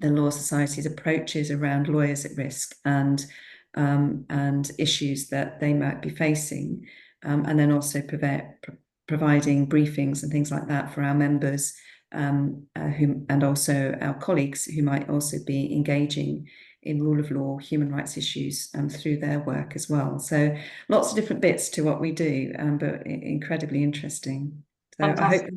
the Law Society's approaches around lawyers at risk and issues that they might be facing, and then also providing briefings and things like that for our members, and also our colleagues who might also be engaging in rule of law, human rights issues through their work as well. So lots of different bits to what we do, but incredibly interesting. So Fantastic.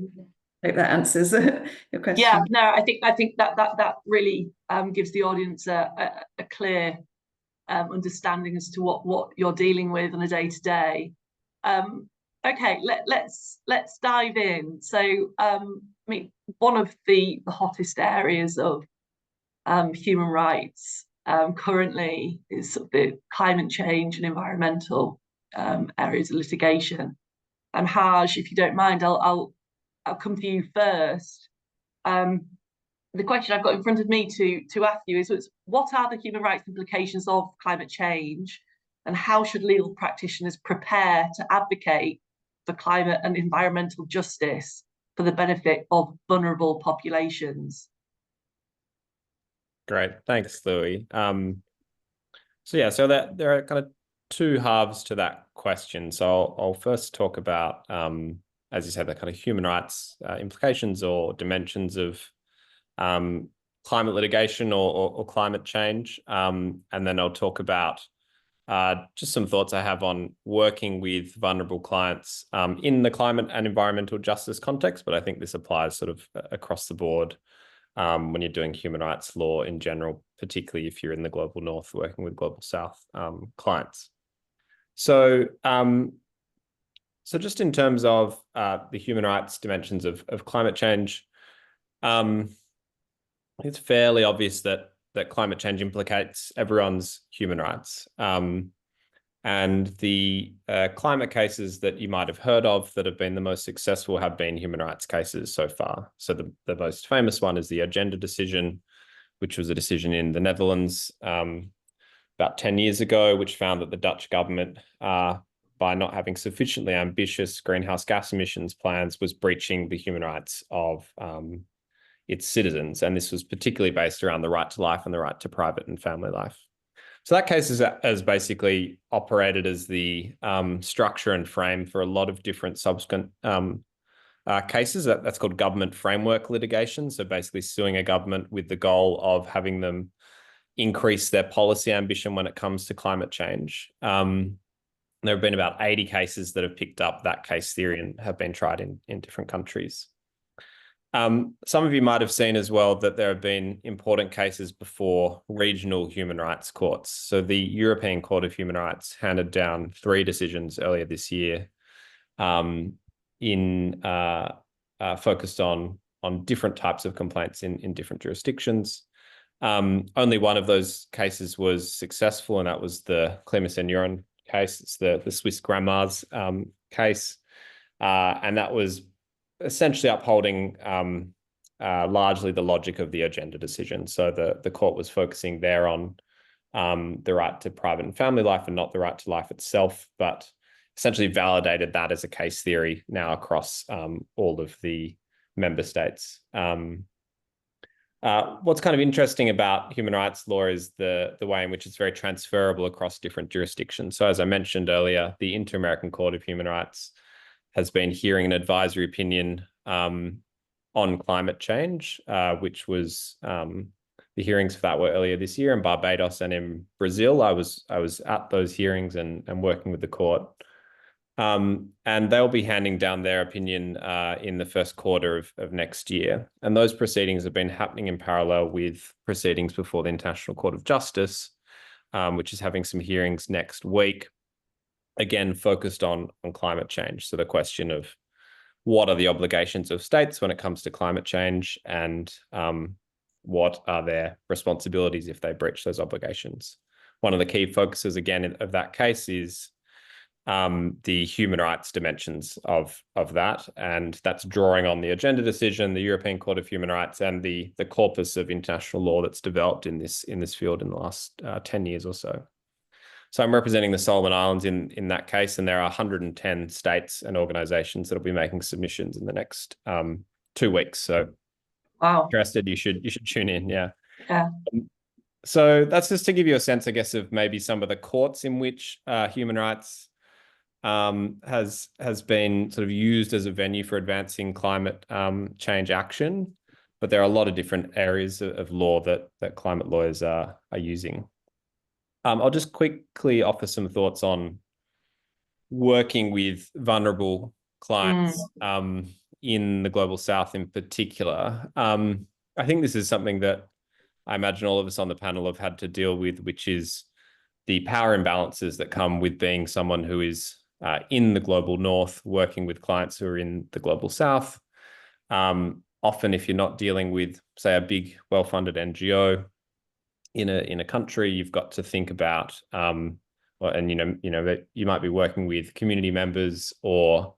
I hope that answers your question. Yeah, no, I think that really gives the audience a clear understanding as to what you're dealing with on a day-to-day. Okay, let's dive in. So, I mean, one of the hottest areas of human rights currently is sort of the climate change and environmental areas of litigation. And Haj, if you don't mind, I'll come to you first. The question I've got in front of me to ask you is, what are the human rights implications of climate change, and how should legal practitioners prepare to advocate for climate and environmental justice for the benefit of vulnerable populations? Great, thanks, Louis. So that there are kind of two halves to that question. So I'll first talk about, as you said, the kind of human rights implications or dimensions of climate litigation or climate change. And then I'll talk about just some thoughts I have on working with vulnerable clients in the climate and environmental justice context, but I think this applies sort of across the board when you're doing human rights law in general, particularly if you're in the global north working with global south clients. So just in terms of the human rights dimensions of climate change, it's fairly obvious that climate change implicates everyone's human rights. And the climate cases that you might have heard of that have been the most successful have been human rights cases so far. So the most famous one is the agenda decision, which was a decision in the Netherlands about 10 years ago, which found that the Dutch government, by not having sufficiently ambitious greenhouse gas emissions plans, was breaching the human rights of its citizens. And this was particularly based around the right to life and the right to private and family life. So that case has basically operated as the structure and frame for a lot of different subsequent cases. That's called government framework litigation. So basically suing a government with the goal of having them increase their policy ambition when it comes to climate change. There have been about 80 cases that have picked up that case theory and have been tried in different countries. Some of you might have seen as well that there have been important cases before regional human rights courts. So the European Court of Human Rights handed down 3 decisions earlier this year focused on different types of complaints in different jurisdictions. Only one of those cases was successful, and that was the Clemens-Nuren case. It's the Swiss grandma's case. And that was essentially upholding largely the logic of the agenda decision. So the court was focusing there on the right to private and family life and not the right to life itself, but essentially validated that as a case theory now across all of the member states. What's kind of interesting about human rights law is the way in which it's very transferable across different jurisdictions. So as I mentioned earlier, the Inter-American Court of Human Rights has been hearing an advisory opinion on climate change, which was the hearings for that were earlier this year in Barbados and in Brazil. I was at those hearings and working with the court. And they'll be handing down their opinion in the first quarter of next year. And those proceedings have been happening in parallel with proceedings before the International Court of Justice, which is having some hearings next week, again, focused on climate change. So the question of what are the obligations of states when it comes to climate change, and what are their responsibilities if they breach those obligations. One of the key focuses, again, of that case is the human rights dimensions of that, and that's drawing on the agenda decision, the European Court of Human Rights, and the corpus of international law that's developed in this field in the last 10 years or so. So I'm representing the Solomon Islands in that case, and there are 110 states and organizations that will be making submissions in the next 2 weeks. So, wow, interested, you should tune in. Yeah. Yeah. So that's just to give you a sense, I guess, of maybe some of the courts in which human rights has been sort of used as a venue for advancing climate change action. But there are a lot of different areas of law that climate lawyers are using. I'll just quickly offer some thoughts on working with vulnerable clients in the Global South in particular. I think this is something that I imagine all of us on the panel have had to deal with, which is the power imbalances that come with being someone who is in the Global North, working with clients who are in the Global South. Often, if you're not dealing with, say, a big, well-funded NGO in a country, you've got to think about, and that you might be working with community members or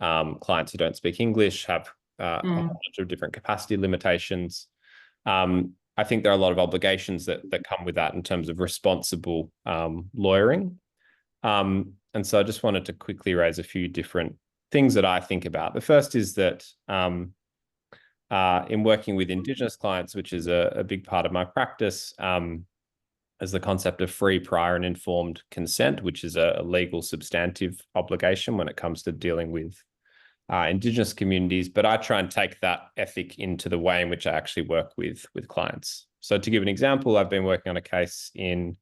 clients who don't speak English, have a bunch of different capacity limitations. I think there are a lot of obligations that come with that in terms of responsible lawyering. And so I just wanted to quickly raise a few different things that I think about. The first is that in working with Indigenous clients, which is a big part of my practice, as the concept of free, prior and informed consent, which is a legal substantive obligation when it comes to dealing with Indigenous communities, but I try and take that ethic into the way in which I actually work with clients. So to give an example, I've been working on a case in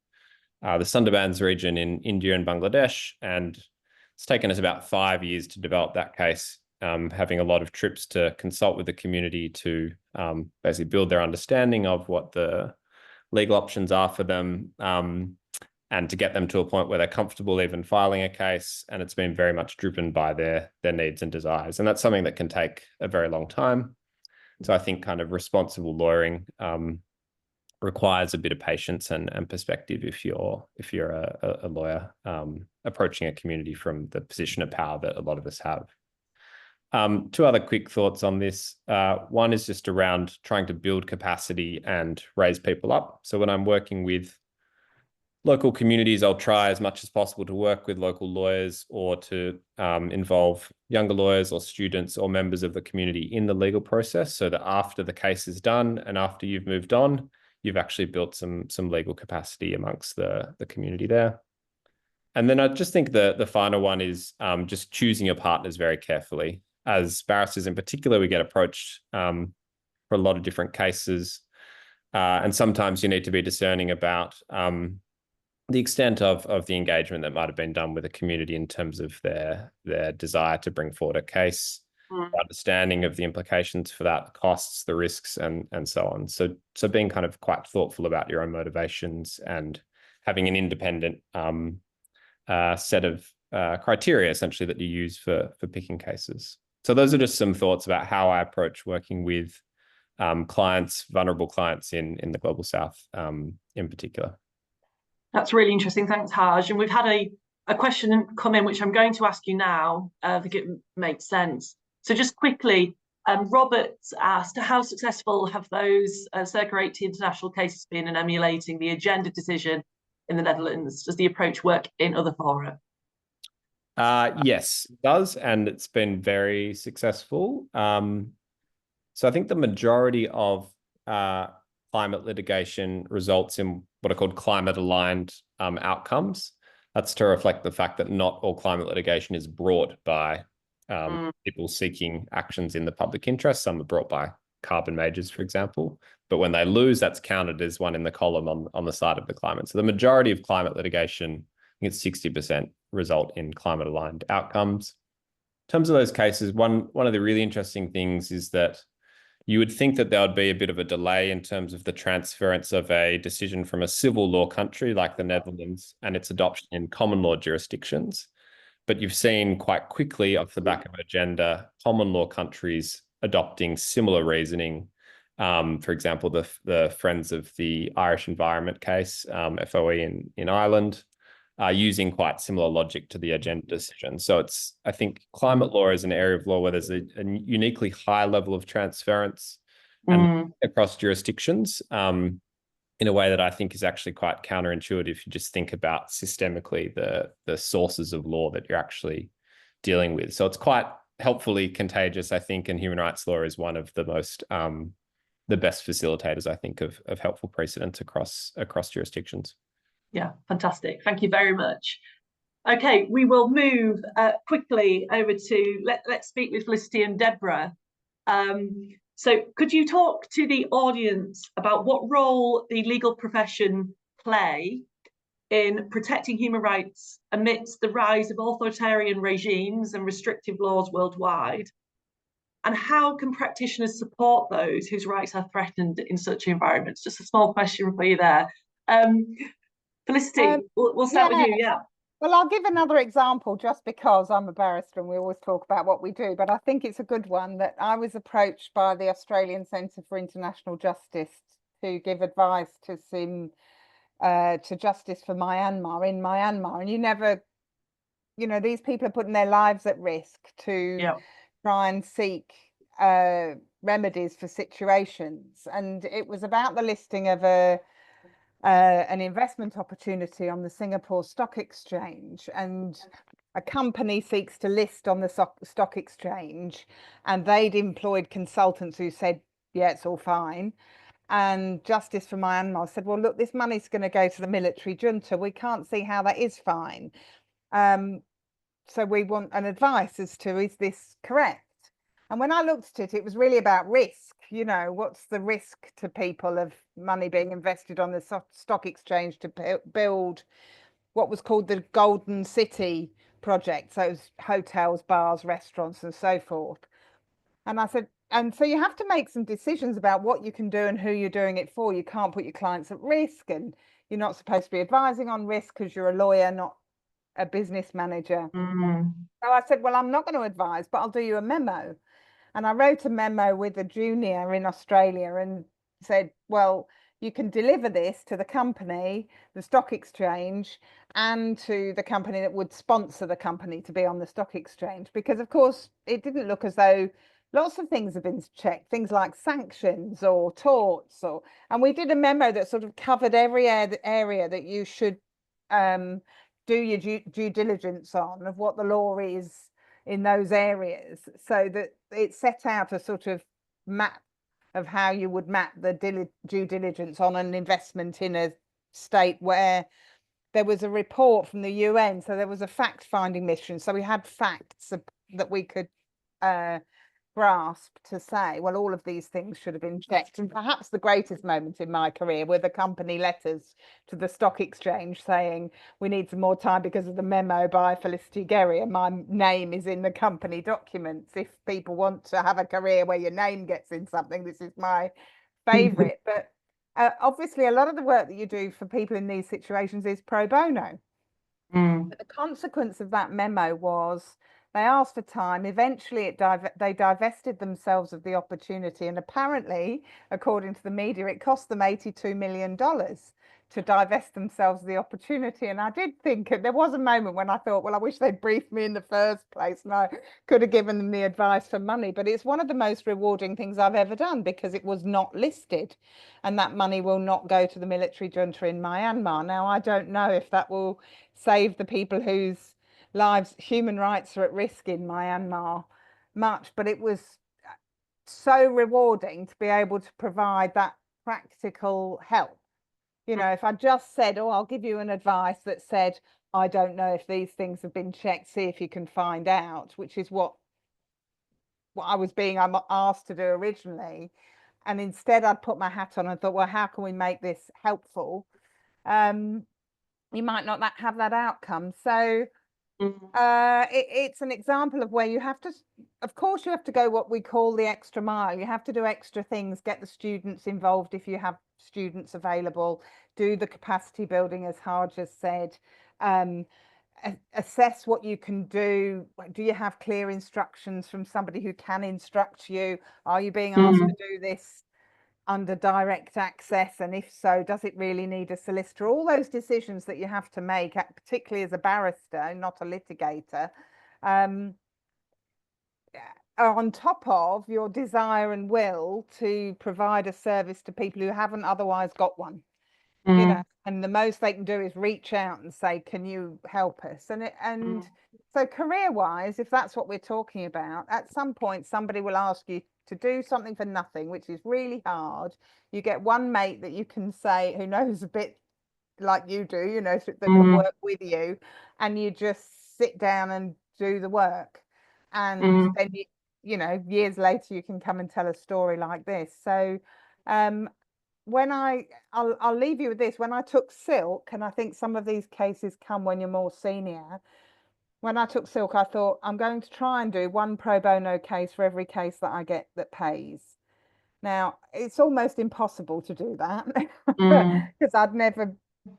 the Sundarbans region in India and Bangladesh, and it's taken us about 5 years to develop that case, having a lot of trips to consult with the community to basically build their understanding of what the legal options are for them, and to get them to a point where they're comfortable even filing a case. And it's been very much driven by their needs and desires. And that's something that can take a very long time. So I think kind of responsible lawyering requires a bit of patience and perspective if you're a lawyer approaching a community from the position of power that a lot of us have. Two other quick thoughts on this. One is just around trying to build capacity and raise people up. So when I'm working with local communities, I'll try as much as possible to work with local lawyers or to involve younger lawyers or students or members of the community in the legal process, so that after the case is done and after you've moved on, you've actually built some legal capacity amongst the community there. And then I just think the final one is just choosing your partners very carefully. As barristers in particular, we get approached for a lot of different cases. And sometimes you need to be discerning about the extent of the engagement that might have been done with the community in terms of their desire to bring forward a case, understanding of the implications for that, the costs, the risks, and so on. So being kind of quite thoughtful about your own motivations and having an independent set of criteria essentially that you use for picking cases. So those are just some thoughts about how I approach working with clients, vulnerable clients in the Global South in particular. That's really interesting. Thanks, Haj. And we've had a question come in, which I'm going to ask you now. I think it makes sense. So just quickly, Robert asked, how successful have those circa 80 international cases been in emulating the agenda decision in the Netherlands? Does the approach work in other fora? Yes, it does. And it's been very successful. So I think the majority of climate litigation results in what are called climate-aligned outcomes. That's to reflect the fact that not all climate litigation is brought by people seeking actions in the public interest. Some are brought by carbon majors, for example. But when they lose, that's counted as one in the column on the side of the climate. So the majority of climate litigation, I think it's 60%, result in climate-aligned outcomes. In terms of those cases, one of the really interesting things is that you would think that there would be a bit of a delay in terms of the transference of a decision from a civil law country like the Netherlands and its adoption in common law jurisdictions. But you've seen quite quickly off the back of agenda, common law countries adopting similar reasoning. For example, the Friends of the Irish Environment case, FOE in Ireland, are using quite similar logic to the agenda decision. So I think climate law is an area of law where there's a uniquely high level of transference and across jurisdictions in a way that I think is actually quite counterintuitive if you just think about systemically the sources of law that you're actually dealing with. So it's quite helpfully contagious, I think, and human rights law is one of the most the best facilitators, I think, of helpful precedents across jurisdictions. Yeah, fantastic. Thank you very much. Okay, we will move quickly over to let's speak with Felicity and Deborah. So could you talk to the audience about what role the legal profession play in protecting human rights amidst the rise of authoritarian regimes and restrictive laws worldwide? And how can practitioners support those whose rights are threatened in such environments? Just a small question for you there. Felicity, we'll start with you, yeah. Well, I'll give another example just because I'm a barrister and we always talk about what we do, but I think it's a good one. That I was approached by the Australian Centre for International Justice to give advice to justice for Myanmar in Myanmar. And you never, these people are putting their lives at risk to try and seek remedies for situations. And it was about the listing of an investment opportunity on the Singapore Stock Exchange, and a company seeks to list on the stock exchange, and they'd employed consultants who said, yeah, it's all fine. And Justice for Myanmar said, well, look, this money's going to go to the military junta. We can't see how that is fine. So we want an advice as to, is this correct? And when I looked at it, it was really about risk. What's the risk to people of money being invested on the stock exchange to build what was called the Golden City project. So it was hotels, bars, restaurants, and so forth. And I said, and so you have to make some decisions about what you can do and who you're doing it for. You can't put your clients at risk, and you're not supposed to be advising on risk because you're a lawyer, not a business manager. So I said, well, I'm not going to advise, but I'll do you a memo. And I wrote a memo with a junior in Australia and said, well, you can deliver this to the company, the stock exchange, and to the company that would sponsor the company to be on the stock exchange. Because, of course, it didn't look as though lots of things have been checked, things like sanctions or torts. And we did a memo that sort of covered every area that you should do your due diligence on, of what the law is in those areas, so that it set out a sort of map of how you would map the due diligence on an investment in a state where there was a report from the UN. So there was a fact-finding mission. So we had facts that we could grasp to say, well, all of these things should have been checked. And perhaps the greatest moment in my career were the company letters to the stock exchange saying, we need some more time because of the memo by Felicity Gerry, and my name is in the company documents. If people want to have a career where your name gets in something, this is my favorite. But obviously, a lot of the work that you do for people in these situations is pro bono. But the consequence of that memo was they asked for time. Eventually, they divested themselves of the opportunity. And apparently, according to the media, it cost them $82 million to divest themselves of the opportunity. And I did think, there was a moment when I thought, well, I wish they'd briefed me in the first place and I could have given them the advice for money. But it's one of the most rewarding things I've ever done, because it was not listed. And that money will not go to the military junta in Myanmar. Now, I don't know if that will save the people whose lives, human rights are at risk in Myanmar much, but it was so rewarding to be able to provide that practical help. If I just said, oh, I'll give you an advice that said, I don't know if these things have been checked, see if you can find out, which is what I was being asked to do originally. And instead I'd put my hat on and thought, well, how can we make this helpful? You might not have that outcome. So it's an example of where you have to, of course, you have to go what we call the extra mile. You have to do extra things, get the students involved if you have students available, do the capacity building, as Harj has said, assess what you can do. Do you have clear instructions from somebody who can instruct you? Are you being asked to do this under direct access, and if so, does it really need a solicitor? All those decisions that you have to make, particularly as a barrister, not a litigator, are on top of your desire and will to provide a service to people who haven't otherwise got one. you know, and the most they can do is reach out and say, can you help us? And so career-wise, if that's what we're talking about, at some point somebody will ask you to do something for nothing, which is really hard. You get one mate that you can say, who knows a bit like you do, you know, that can work with you, and you just sit down and do the work. And then you know, years later you can come and tell a story like this. So when I'll leave you with this. When I took Silk, and I think some of these cases come when you're more senior, when I took Silk, I thought I'm going to try and do one pro bono case for every case that I get that pays. Now, it's almost impossible to do that because I'd never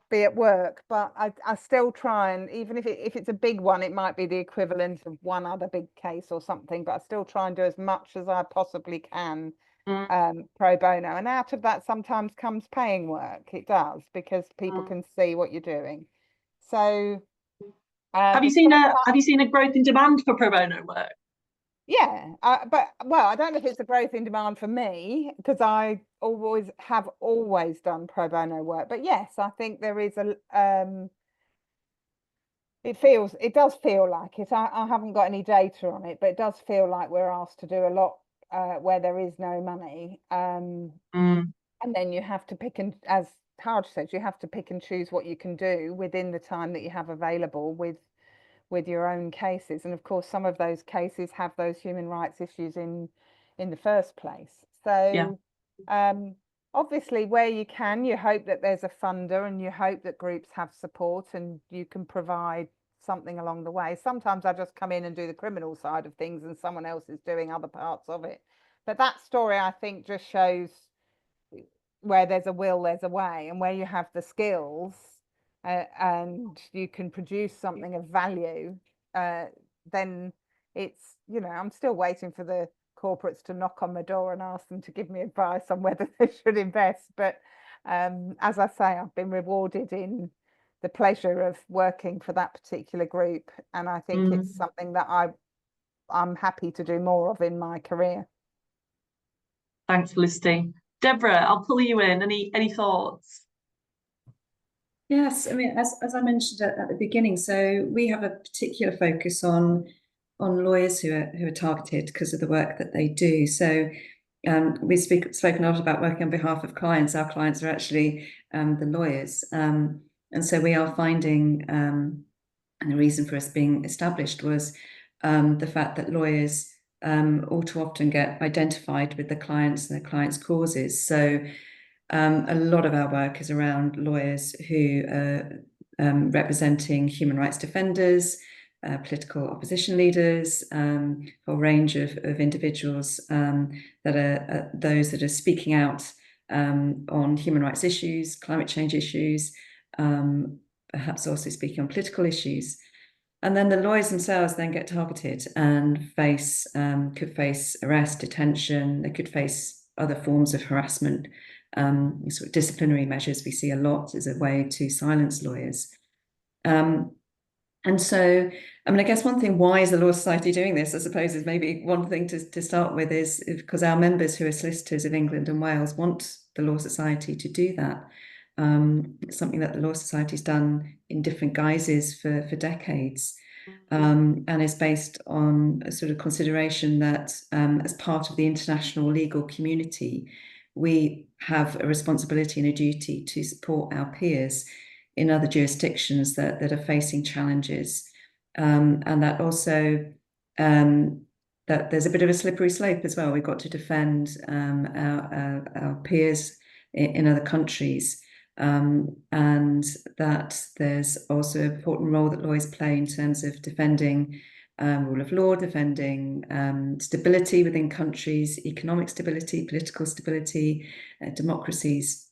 be at work, but I still try, and even if it's a big one, it might be the equivalent of one other big case or something, but I still try and do as much as I possibly can pro bono. And out of that sometimes comes paying work. It does, because people can see what you're doing. So have you seen a growth in demand for pro bono work? Yeah, but well, I don't know if it's a growth in demand for me, because I have always done pro bono work. But yes, I think there is it does feel like it. I haven't got any data on it, but it does feel like we're asked to do a lot where there is no money. And then you have to pick, and as Taj said, you have to pick and choose what you can do within the time that you have available with your own cases. And of course, some of those cases have those human rights issues in the first place. So obviously, where you can, you hope that there's a funder, and you hope that groups have support and you can provide something along the way. Sometimes I just come in and do the criminal side of things and someone else is doing other parts of it. But that story, I think, just shows where there's a will, there's a way, and where you have the skills and you can produce something of value, then it's, you know, I'm still waiting for the corporates to knock on my door and ask them to give me advice on whether they should invest. But as I say, I've been rewarded in the pleasure of working for that particular group, and I think it's something that I'm happy to do more of in my career. Thanks, Felicity. Deborah, I'll pull you in. Any thoughts? Yes, I mean, as I mentioned at the beginning, so we have a particular focus on lawyers who are targeted because of the work that they do. So we've spoken a lot about working on behalf of clients. Our clients are actually the lawyers, and so we are finding, and the reason for us being established was the fact that lawyers all too often get identified with the clients and the clients' causes. So a lot of our work is around lawyers who are representing human rights defenders, political opposition leaders, a whole range of individuals that are those that are speaking out on human rights issues, climate change issues, perhaps also speaking on political issues. And then the lawyers themselves then get targeted and could face arrest, detention. They could face other forms of harassment. Sort of disciplinary measures we see a lot as a way to silence lawyers. And so, I mean, I guess one thing, why is the Law Society doing this, I suppose, is maybe one thing to start with is because our members who are solicitors of England and Wales want the Law Society to do that. It's something that the Law Society's done in different guises for decades, and is based on a sort of consideration that as part of the international legal community, we have a responsibility and a duty to support our peers in other jurisdictions that are facing challenges, and that also that there's a bit of a slippery slope as well. We've got to defend our peers in other countries, and that there's also an important role that lawyers play in terms of defending rule of law, defending stability within countries, economic stability, political stability, democracies.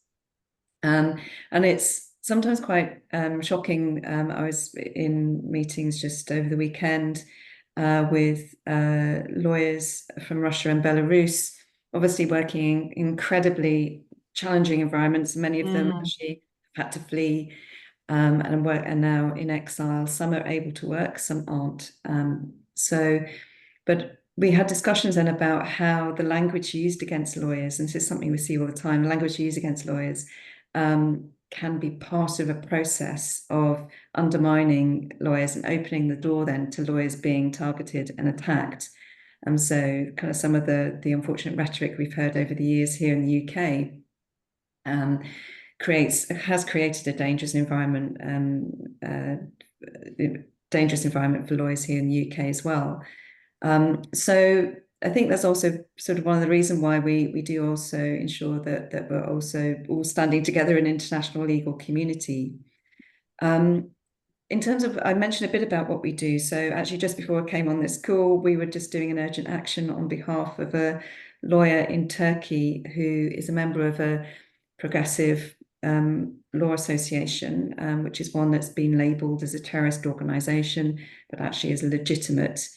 And it's sometimes quite shocking. I was in meetings just over the weekend with lawyers from Russia and Belarus, obviously working in incredibly challenging environments. Many of them actually have had to flee and work, and now in exile. Some are able to work, some aren't. But we had discussions then about how the language used against lawyers, and this is something we see all the time, the language used against lawyers can be part of a process of undermining lawyers and opening the door then to lawyers being targeted and attacked. And so kind of some of the unfortunate rhetoric we've heard over the years here in the UK has created a dangerous environment for lawyers here in the UK as well. So I think that's also sort of one of the reasons why we do also ensure that we're also all standing together in international legal community. In terms of, I mentioned a bit about what we do. So actually just before I came on this call, we were just doing an urgent action on behalf of a lawyer in Turkey who is a member of a progressive law association, which is one that's been labelled as a terrorist organisation, but actually is a legitimate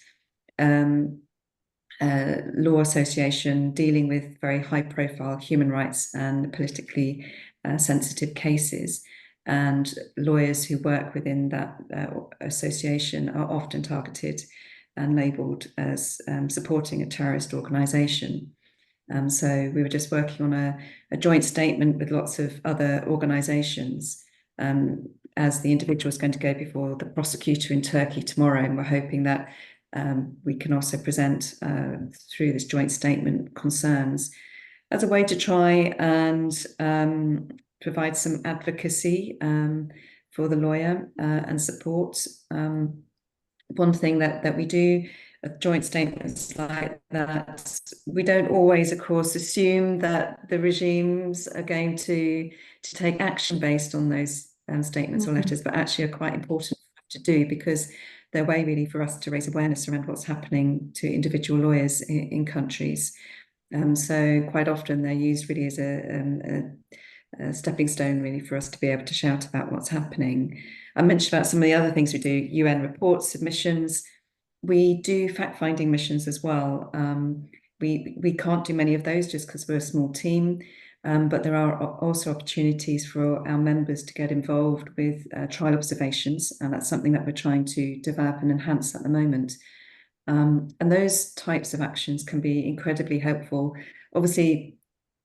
law association dealing with very high-profile human rights and politically sensitive cases. And lawyers who work within that association are often targeted and labelled as supporting a terrorist organisation. So we were just working on a joint statement with lots of other organisations as the individual is going to go before the prosecutor in Turkey tomorrow, and we're hoping that we can also present through this joint statement concerns as a way to try and provide some advocacy for the lawyer and support. One thing that we do, joint statements like that, we don't always, of course, assume that the regimes are going to take action based on those statements or letters, but actually are quite important to do because they're a way really for us to raise awareness around what's happening to individual lawyers in countries. So quite often they're used really as a stepping stone really for us to be able to shout about what's happening. I mentioned about some of the other things we do, UN reports, submissions. We do fact-finding missions as well. We can't do many of those just because we're a small team, but there are also opportunities for our members to get involved with trial observations, and that's something that we're trying to develop and enhance at the moment. And those types of actions can be incredibly helpful. Obviously,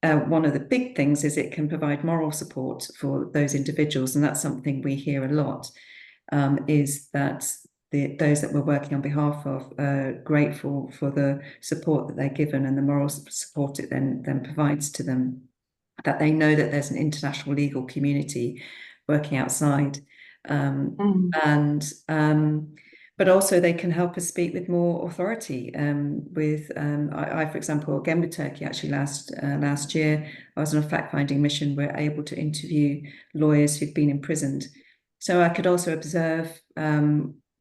one of the big things is it can provide moral support for those individuals, and that's something we hear a lot, is that those that we're working on behalf of are grateful for the support that they're given and the moral support it then provides to them, that they know that there's an international legal community working outside. But also they can help us speak with more authority. I, for example, again with Turkey, actually last year, I was on a fact-finding mission. We're able to interview lawyers who've been imprisoned. So I could also observe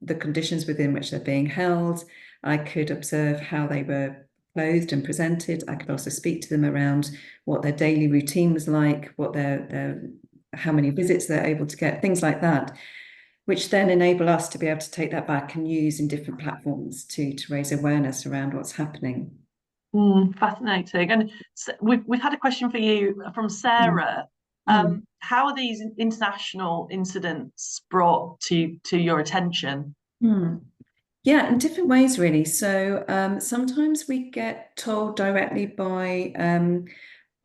the conditions within which they're being held. I could observe how they were clothed and presented. I could also speak to them around what their daily routine was like, what how many visits they're able to get, things like that, which then enable us to be able to take that back and use in different platforms to raise awareness around what's happening. Fascinating. And we've had a question for you from Sarah. How are these international incidents brought to your attention? Yeah, in different ways, really. So sometimes we get told directly by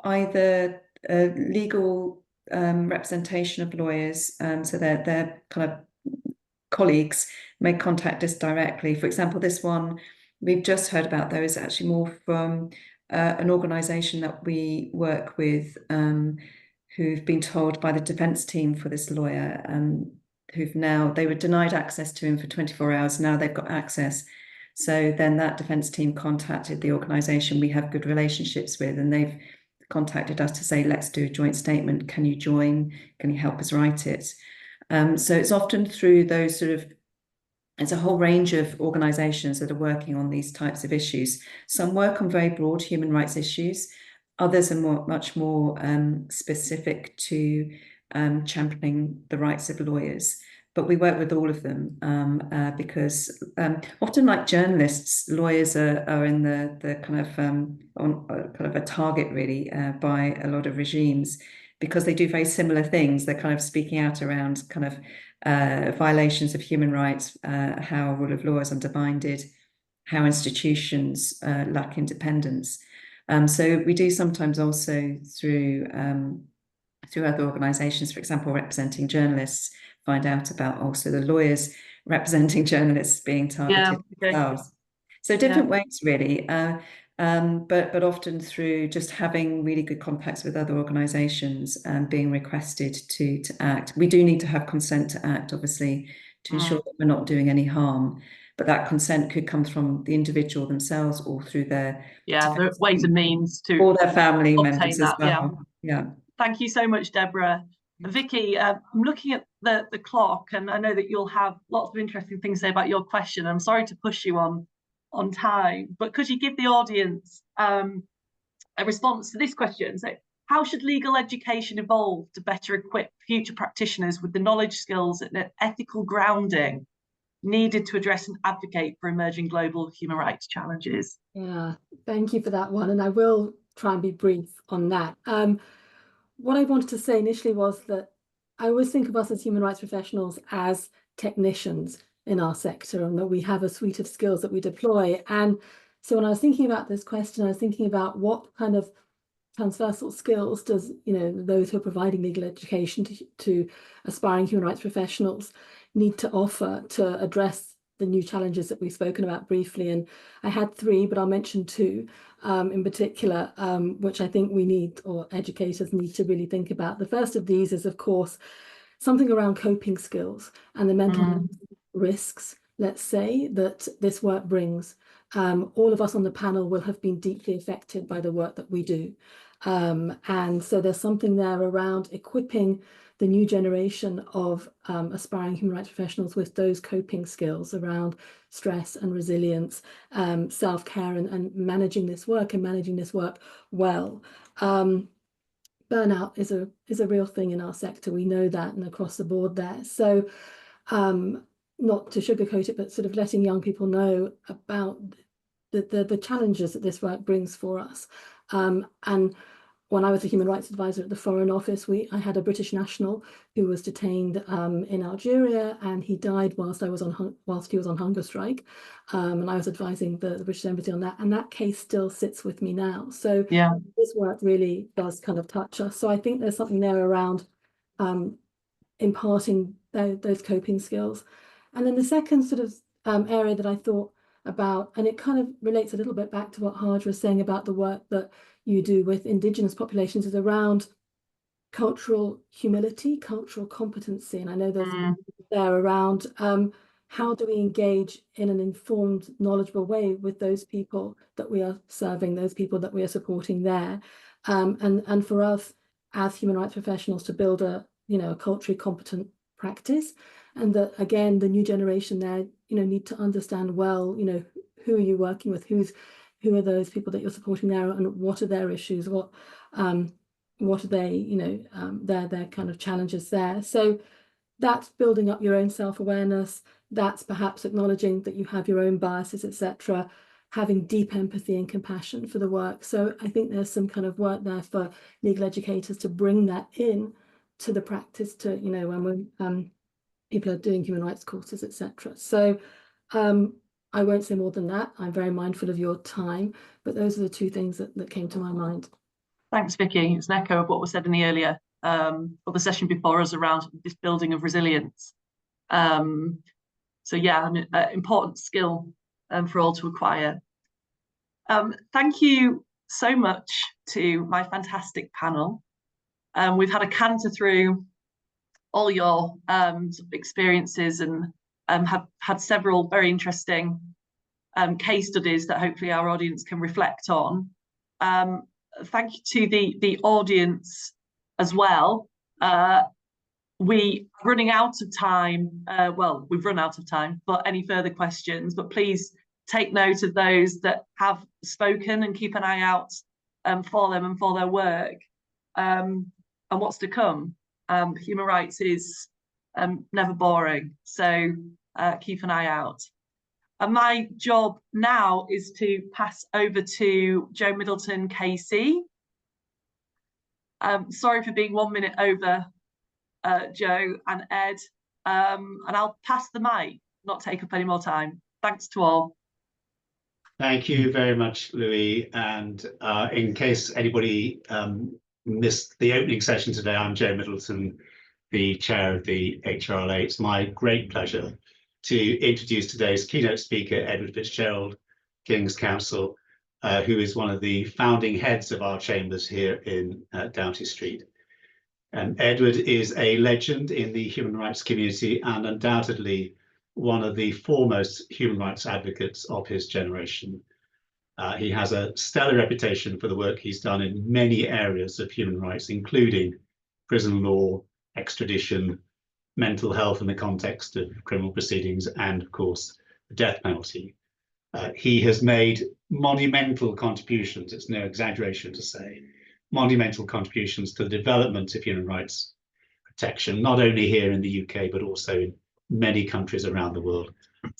either legal representation of lawyers, so their kind of colleagues may contact us directly. For example, this one we've just heard about, though, is actually more from an organisation that we work with, who've been told by the defence team for this lawyer, they were denied access to him for 24 hours. Now they've got access. So then that defence team contacted the organisation we have good relationships with, and they've contacted us to say, let's do a joint statement. Can you join? Can you help us write it? So it's often through those sort of, it's a whole range of organisations that are working on these types of issues. Some work on very broad human rights issues. Others are much more specific to championing the rights of lawyers. But we work with all of them because often, like journalists, lawyers are in the kind of on kind of a target really by a lot of regimes, because they do very similar things. They're kind of speaking out around kind of violations of human rights, how rule of law is undermined, how institutions lack independence. So we do sometimes also through through other organisations, for example, representing journalists, find out about also the lawyers representing journalists being targeted themselves. So different ways, really, but often through just having really good contacts with other organisations and being requested to act. We do need to have consent to act, obviously, to ensure that we're not doing any harm. But that consent could come from the individual themselves or through their the ways and means to or their family members as well. Thank you so much, Deborah. Vicky, I'm looking at the clock, and I know that you'll have lots of interesting things to say about your question. I'm sorry to push you on time, but could you give the audience a response to this question? So, how should legal education evolve to better equip future practitioners with the knowledge, skills, and ethical grounding needed to address and advocate for emerging global human rights challenges? Yeah, thank you for that one. And I will try and be brief on that. What I wanted to say initially was that I always think of us as human rights professionals as technicians in our sector, and that we have a suite of skills that we deploy. And so when I was thinking about this question, I was thinking about what kind of transversal skills does, those who are providing legal education to aspiring human rights professionals need to offer to address the new challenges that we've spoken about briefly. And I had 3, but I'll mention 2 in particular, which I think we need, or educators need to really think about. The first of these is, of course, something around coping skills and the mental health risks, let's say, that this work brings. All of us on the panel will have been deeply affected by the work that we do. And so there's something there around equipping the new generation of aspiring human rights professionals with those coping skills around stress and resilience, self-care, and managing this work well. Burnout is a real thing in our sector. We know that, and across the board there. So not to sugarcoat it, but sort of letting young people know about the challenges that this work brings for us. And when I was a human rights advisor at the Foreign Office, I had a British national who was detained in Algeria, and he died whilst he was on hunger strike. And I was advising the British Embassy on that, and that case still sits with me now. So this work really does kind of touch us. So I think there's something there around imparting those coping skills. And then the second sort of area that I thought about, and it kind of relates a little bit back to what Haj was saying about the work that you do with Indigenous populations, is around cultural humility, cultural competency. And I know there's there around how do we engage in an informed, knowledgeable way with those people that we are serving, those people that we are supporting there. And for us as human rights professionals to build a culturally competent practice, and that again the new generation there need to understand well who are you working with, who are those people that you're supporting there, and what are their issues, what are they their kind of challenges there. So that's building up your own self-awareness, that's perhaps acknowledging that you have your own biases, etc., having deep empathy and compassion for the work. So I think there's some kind of work there for legal educators to bring that in to the practice, to when people are doing human rights courses, etc. So I won't say more than that. I'm very mindful of your time, but those are the 2 things that came to my mind. Thanks, Vicky. It's an echo of what was said in the earlier or the session before us around this building of resilience. So yeah, an important skill for all to acquire. Thank you so much to my fantastic panel. We've had a canter through all your experiences, and have had several very interesting case studies that hopefully our audience can reflect on. Thank you to the audience as well. We are running out of time. Well, we've run out of time for any further questions, but please take note of those that have spoken and keep an eye out for them and for their work and what's to come. Human rights is never boring, so keep an eye out. And my job now is to pass over to Joe Middleton, KC. Sorry for being 1 minute over, Joe and Ed, and I'll pass the mic, not take up any more time. Thanks to all. Thank you very much, Louis. And in case anybody missed the opening session today, I'm Joe Middleton, the chair of the HRLA. It's my great pleasure to introduce today's keynote speaker, Edward Fitzgerald, King's Counsel, who is one of the founding heads of our chambers here in Doughty Street. Edward is a legend in the human rights community and undoubtedly one of the foremost human rights advocates of his generation. He has a stellar reputation for the work he's done in many areas of human rights, including prison law, extradition, mental health in the context of criminal proceedings, and of course, the death penalty. He has made monumental contributions, it's no exaggeration to say, monumental contributions to the development of human rights protection, not only here in the UK, but also in many countries around the world,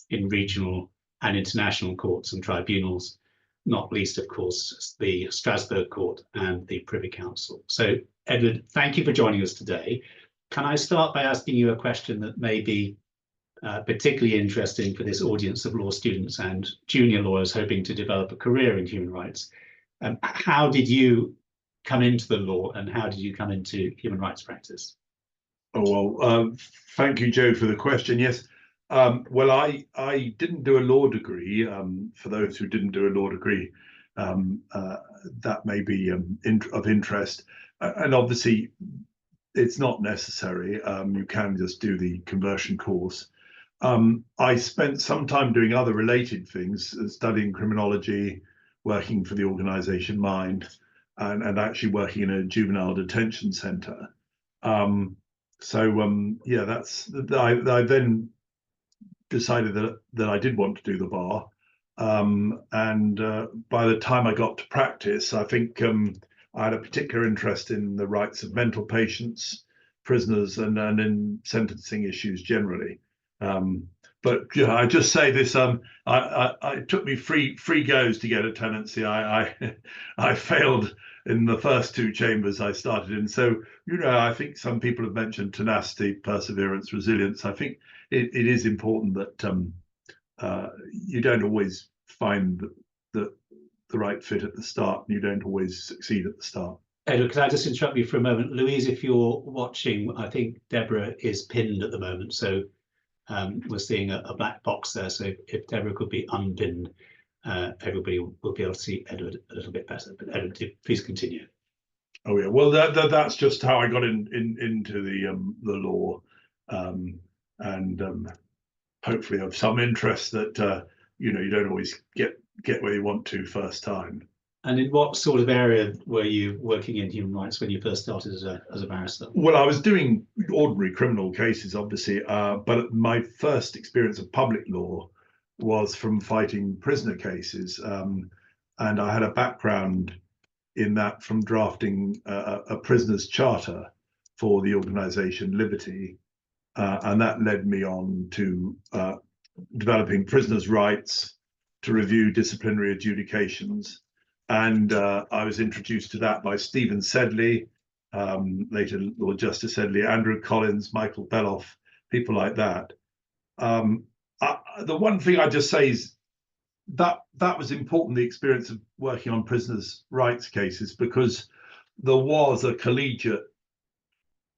in regional and international courts and tribunals, not least, of course, the Strasbourg Court and the Privy Council. So, Edward, thank you for joining us today. Can I start by asking you a question that may be particularly interesting for this audience of law students and junior lawyers hoping to develop a career in human rights? How did you come into the law and how did you come into human rights practice? Oh, well, thank you, Joe, for the question. Yes. Well, I didn't do a law degree. For those who didn't do a law degree, that may be of interest. And obviously, it's not necessary. You can just do the conversion course. I spent some time doing other related things, studying criminology, working for the organization Mind, and actually working in a juvenile detention center. Yeah, I then decided that I did want to do the bar. By the time I got to practice, I think I had a particular interest in the rights of mental patients, prisoners, and in sentencing issues generally. But you know, I just say this: it took me three goes to get a tenancy. I failed in the first two chambers I started in. So you know, I think some people have mentioned tenacity, perseverance, resilience. I think it is important that you don't always find the right fit at the start, and you don't always succeed at the start. Edward, can I just interrupt you for a moment? Louise, if you're watching, I think Deborah is pinned at the moment, so we're seeing a black box there. So if Deborah could be unpinned, everybody will be able to see Edward a little bit better. But Edward, please continue. Oh yeah, well that's just how I got into the law, and hopefully of some interest that you know, you don't always get where you want to first time. And in what sort of area were you working in human rights when you first started as a barrister? Well, I was doing ordinary criminal cases, obviously, but my first experience of public law was from fighting prisoner cases, and I had a background in that from drafting a prisoner's charter for the organisation Liberty, and that led me on to developing prisoners' rights, to review disciplinary adjudications. And I was introduced to that by Stephen Sedley, later Lord Justice Sedley, Andrew Collins, Michael Beloff, people like that. The one thing I just say is that was important, the experience of working on prisoners' rights cases, because there was a collegiate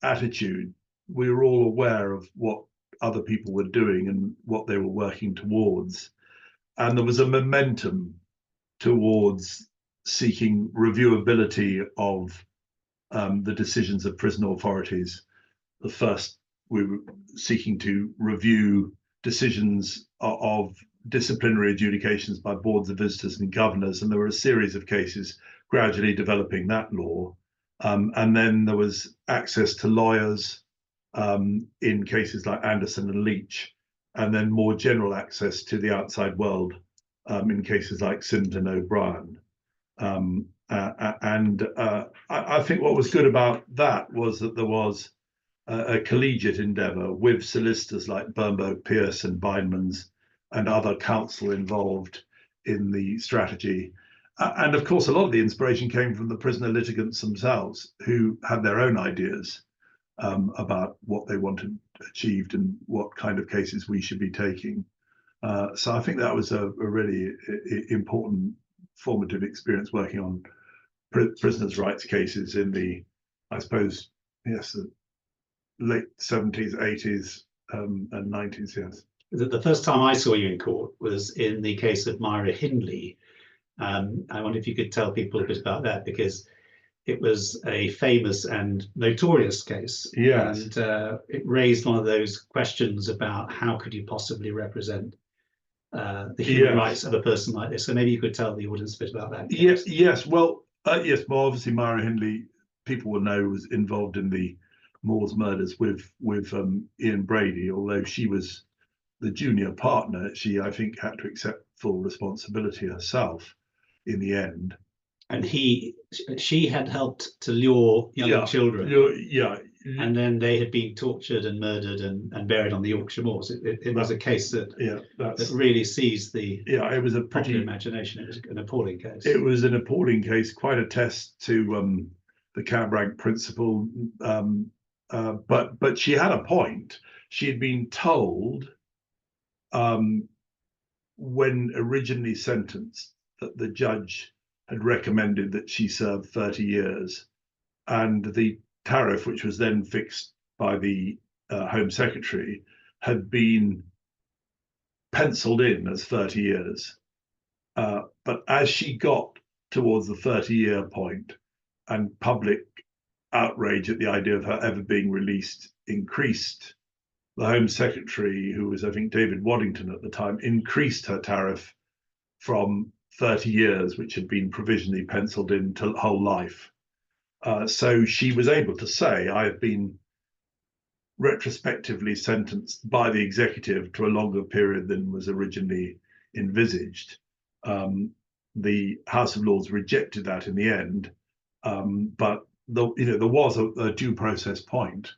attitude. We were all aware of what other people were doing and what they were working towards. And there was a momentum towards seeking reviewability of the decisions of prison authorities. The first, we were seeking to review decisions of disciplinary adjudications by boards of visitors and governors, and there were a series of cases gradually developing that law. And then there was access to lawyers in cases like Anderson and Leach, and then more general access to the outside world in cases like Sims and O'Brien. I think what was good about that was that there was a collegiate endeavour with solicitors like Bernberg, Pierce and Bindmans and other counsel involved in the strategy. And of course, a lot of the inspiration came from the prisoner litigants themselves, who had their own ideas about what they wanted achieved and what kind of cases we should be taking. So I think that was a really important formative experience working on prisoners' rights cases in the, I suppose, yes, the late 70s, 80s, and 90s. Yes. The first time I saw you in court was in the case of Myra Hindley. I wonder if you could tell people a bit about that, because it was a famous and notorious case. Yes. And it raised one of those questions about how could you possibly represent the human rights of a person like this. So maybe you could tell the audience a bit about that case. Yes. Well, obviously Myra Hindley, people will know, was involved in the Moors murders with Ian Brady. Although she was the junior partner, she, I think, had to accept full responsibility herself in the end. And she had helped to lure young children. And then they had been tortured and murdered and buried on the Yorkshire moors. It was a case that really seized the it was a popular imagination. It was an appalling case. It was an appalling case, quite a test to the cab rank principle. But she had a point. She had been told when originally sentenced that the judge had recommended that she serve 30 years, and the tariff, which was then fixed by the Home Secretary, had been penciled in as 30 years. But as she got towards the 30-year point, and public outrage at the idea of her ever being released increased, the Home Secretary, who was, I think, David Waddington at the time, increased her tariff from 30 years, which had been provisionally penciled in, to whole life. So she was able to say, I have been retrospectively sentenced by the executive to a longer period than was originally envisaged. The House of Lords rejected that in the end, but there was a due process point.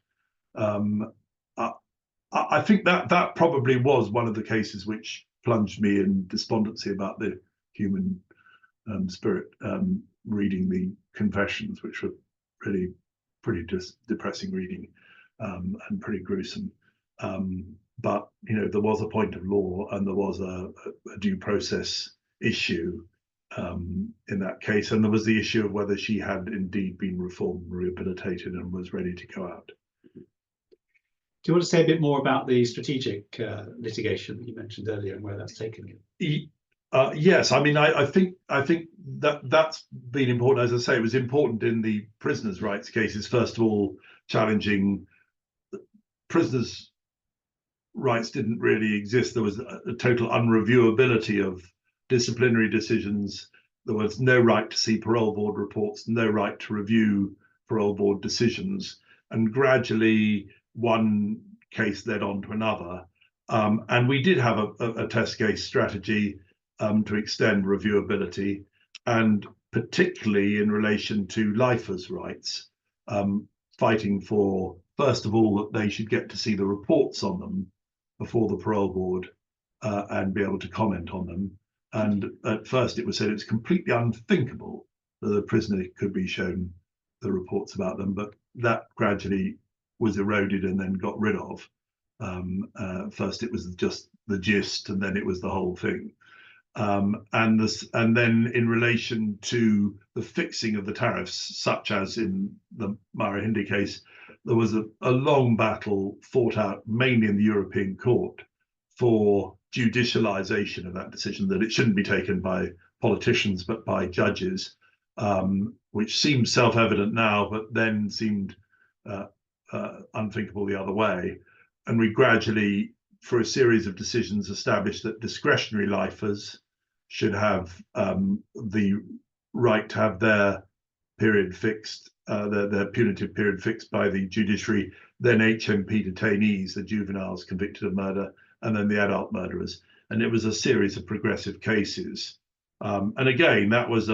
I think that probably was one of the cases which plunged me in despondency about the human spirit, reading the confessions, which were really pretty depressing reading, and pretty gruesome. But there was a point of law, and there was a due process issue in that case, and there was the issue of whether she had indeed been reformed, rehabilitated, and was ready to go out. Do you want to say a bit more about the strategic litigation that you mentioned earlier and where that's taken you? Yes, I mean, I think that's been important. As I say, it was important in the prisoners' rights cases. First of all, challenging prisoners' rights didn't really exist. There was a total unreviewability of disciplinary decisions. There was no right to see parole board reports, no right to review parole board decisions, and gradually one case led on to another. And we did have a test case strategy to extend reviewability, and particularly in relation to lifers' rights, fighting for, first of all, that they should get to see the reports on them before the parole board and be able to comment on them. And at first it was said it's completely unthinkable that a prisoner could be shown the reports about them, but that gradually was eroded and then got rid of. First it was just the gist, and then it was the whole thing. And then in relation to the fixing of the tariffs, such as in the Myra Hindley case, there was a long battle fought out mainly in the European Court for judicialization of that decision, that it shouldn't be taken by politicians but by judges, which seems self-evident now, but then seemed unthinkable the other way. And we gradually, for a series of decisions, established that discretionary lifers should have the right to have their period fixed, their punitive period fixed by the judiciary, then HMP detainees, the juveniles convicted of murder, and then the adult murderers. And it was a series of progressive cases. And again, that was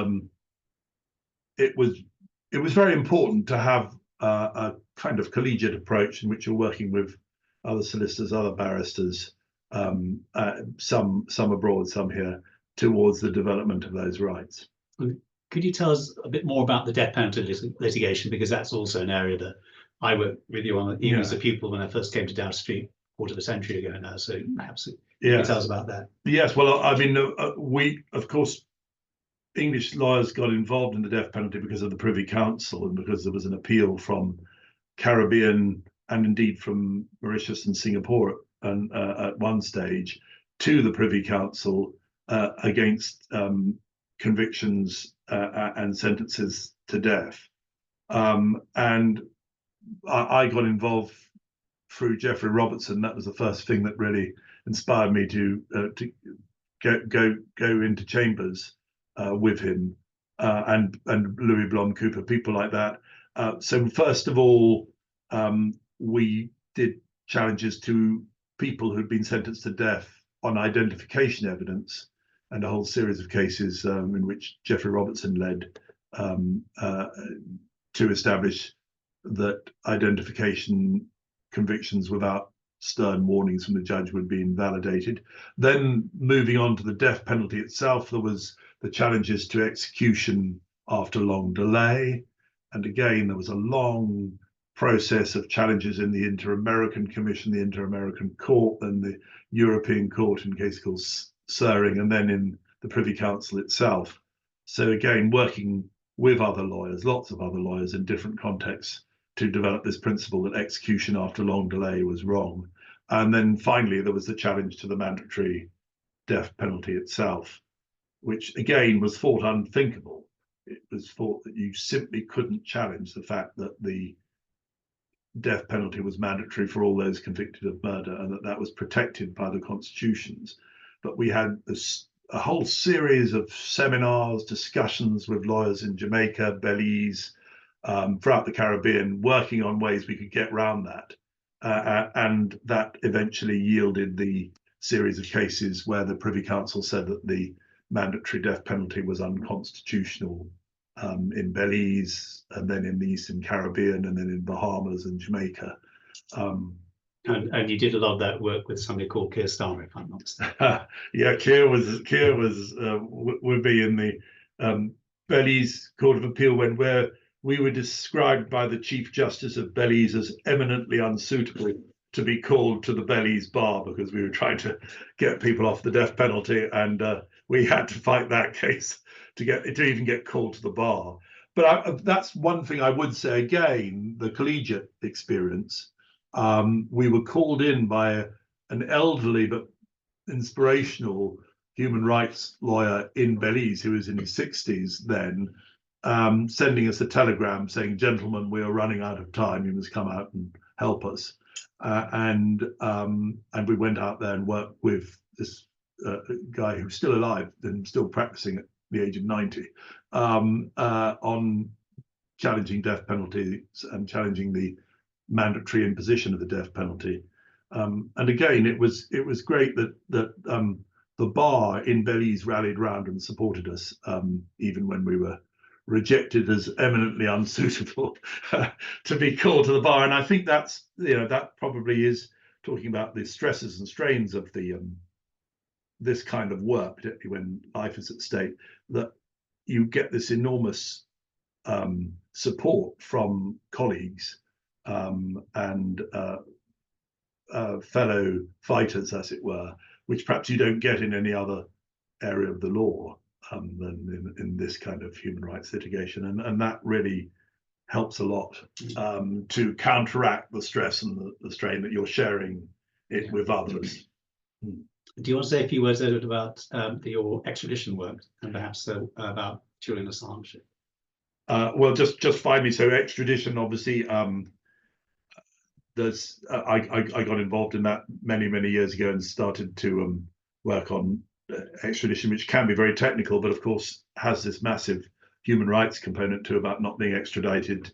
it was very important to have a kind of collegiate approach in which you're working with other solicitors, other barristers, some abroad, some here, towards the development of those rights. Could you tell us a bit more about the death penalty litigation, because that's also an area that I worked with you on, even as a pupil when I first came to Dow Street a quarter of a century ago now. So perhaps you can tell us about that. Yes, well, I mean, we, of course, English lawyers got involved in the death penalty because of the Privy Council and because there was an appeal from Caribbean and indeed from Mauritius and Singapore and at one stage to the Privy Council against convictions and sentences to death. And I got involved through Geoffrey Robertson. That was the first thing that really inspired me to go into chambers with him and Louis Blom Cooper, people like that. So first of all, we did challenges to people who'd been sentenced to death on identification evidence, and a whole series of cases in which Geoffrey Robertson led to establish that identification convictions without stern warnings from the judge would be invalidated. Then moving on to the death penalty itself, there was the challenges to execution after long delay. And again, there was a long process of challenges in the Inter-American Commission, the Inter-American Court, and the European Court in a case called Suring, and then in the Privy Council itself. So again, working with other lawyers, lots of other lawyers in different contexts, to develop this principle that execution after long delay was wrong. And then finally, there was the challenge to the mandatory death penalty itself, which again was thought unthinkable. It was thought that you simply couldn't challenge the fact that the death penalty was mandatory for all those convicted of murder and that that was protected by the constitutions. But we had a whole series of seminars, discussions with lawyers in Jamaica, Belize, throughout the Caribbean, working on ways we could get around that. And that eventually yielded the series of cases where the Privy Council said that the mandatory death penalty was unconstitutional in Belize, and then in the Eastern Caribbean, and then in Bahamas and Jamaica. And you did a lot of that work with somebody called Keir Starmer, if I'm not mistaken. Yeah, Keir would be in the Belize Court of Appeal where we were described by the Chief Justice of Belize as eminently unsuitable to be called to the Belize bar because we were trying to get people off the death penalty, and we had to fight that case to even get called to the bar. But that's one thing I would say again, the collegiate experience. We were called in by an elderly but inspirational human rights lawyer in Belize who was in his 60s then, sending us a telegram saying, "Gentlemen, we are running out of time. You must come out and help us." And we went out there and worked with this guy who's still alive and still practicing at the age of 90 on challenging death penalties and challenging the mandatory imposition of the death penalty. And again, it was great that the bar in Belize rallied round and supported us, even when we were rejected as eminently unsuitable to be called to the bar. And I think that's, that probably is talking about the stresses and strains of the this kind of work, particularly when life is at stake, that you get this enormous support from colleagues and fellow fighters, as it were, which perhaps you don't get in any other area of the law than in this kind of human rights litigation. And that really helps a lot to counteract the stress and the strain that you're sharing it with others. Do you want to say a few words, Edward, about your extradition work and perhaps about Julian Assange? Well, just finally, so extradition, obviously, I got involved in that many years ago and started to work on extradition, which can be very technical, but of course has this massive human rights component to about not being extradited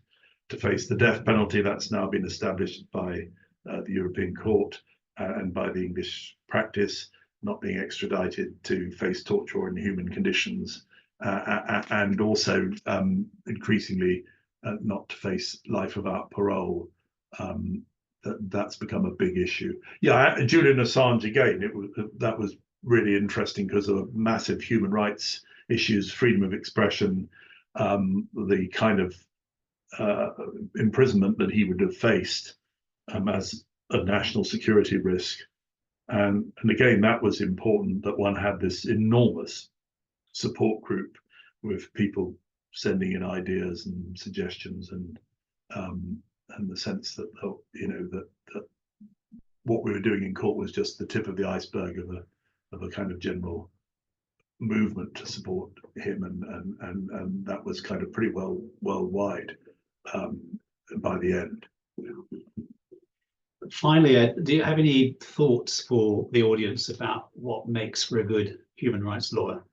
to face the death penalty. That's now been established by the European Court and by the English practice, not being extradited to face torture or inhuman conditions, and also increasingly not to face life without parole. That's become a big issue. Yeah, Julian Assange again. That was really interesting because of massive human rights issues, freedom of expression, the kind of imprisonment that he would have faced as a national security risk. And again, that was important that one had this enormous support group with people sending in ideas and suggestions, and the sense that that what we were doing in court was just the tip of the iceberg of a kind of general movement to support him, and that was kind of pretty well worldwide by the end. Finally, do you have any thoughts for the audience about what makes for a good human rights lawyer?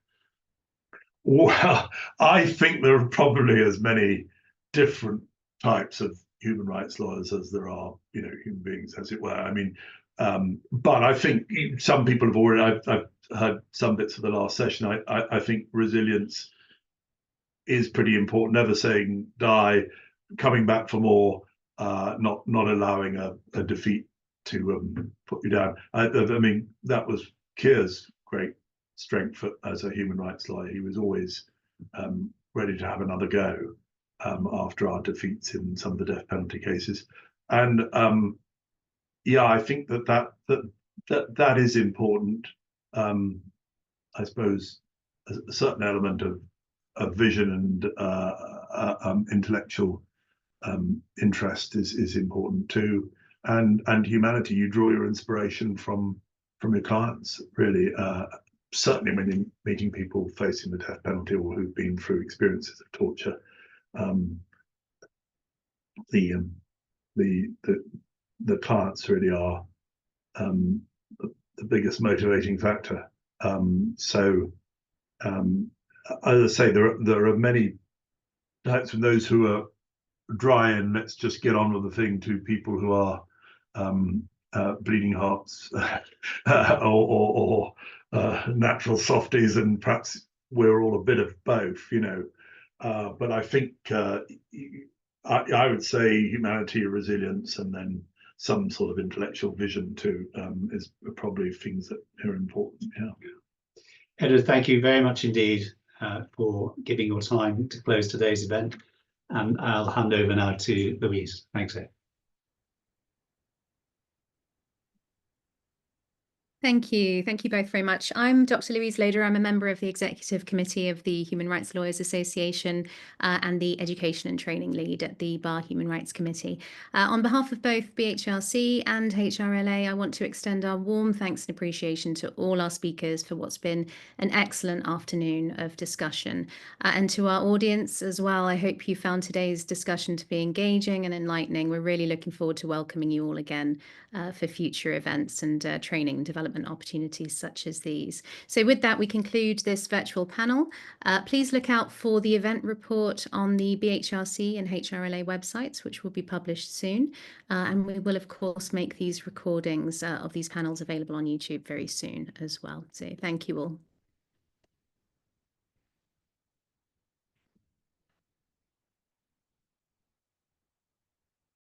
Well, I think there are probably as many different types of human rights lawyers as there are, human beings, as it were. I mean, but I think some people have already. I've heard some bits of the last session. I think resilience is pretty important. Never saying die, coming back for more, not allowing a defeat to put you down. I mean, that was Keir's great strength as a human rights lawyer. He was always ready to have another go after our defeats in some of the death penalty cases. And yeah, I think that is important. I suppose a certain element of vision and intellectual interest is important too, and humanity. You draw your inspiration from your clients, really. Certainly when you're meeting people facing the death penalty or who've been through experiences of torture, the clients really are the biggest motivating factor. So as I say, there are many types from those who are dry and let's just get on with the thing, to people who are bleeding hearts or natural softies, and perhaps we're all a bit of both, but I think I would say humanity, resilience, and then some sort of intellectual vision too is probably things that are important. Yeah. Edward, thank you very much indeed for giving your time to close today's event. And I'll hand over now to Louise. Thanks, Ed. Thank you. Thank you both very much. I'm Dr. Louise Loader. I'm a member of the Executive Committee of the Human Rights Lawyers Association and the Education and Training Lead at the Bar Human Rights Committee. On behalf of both BHRC and HRLA, I want to extend our warm thanks and appreciation to all our speakers for what's been an excellent afternoon of discussion. And to our audience as well, I hope you found today's discussion to be engaging and enlightening. We're really looking forward to welcoming you all again for future events and training and development opportunities such as these. So with that, we conclude this virtual panel. Please look out for the event report on the BHRC and HRLA websites, which will be published soon. And we will, of course, make these recordings of these panels available on YouTube very soon as well. So thank you all.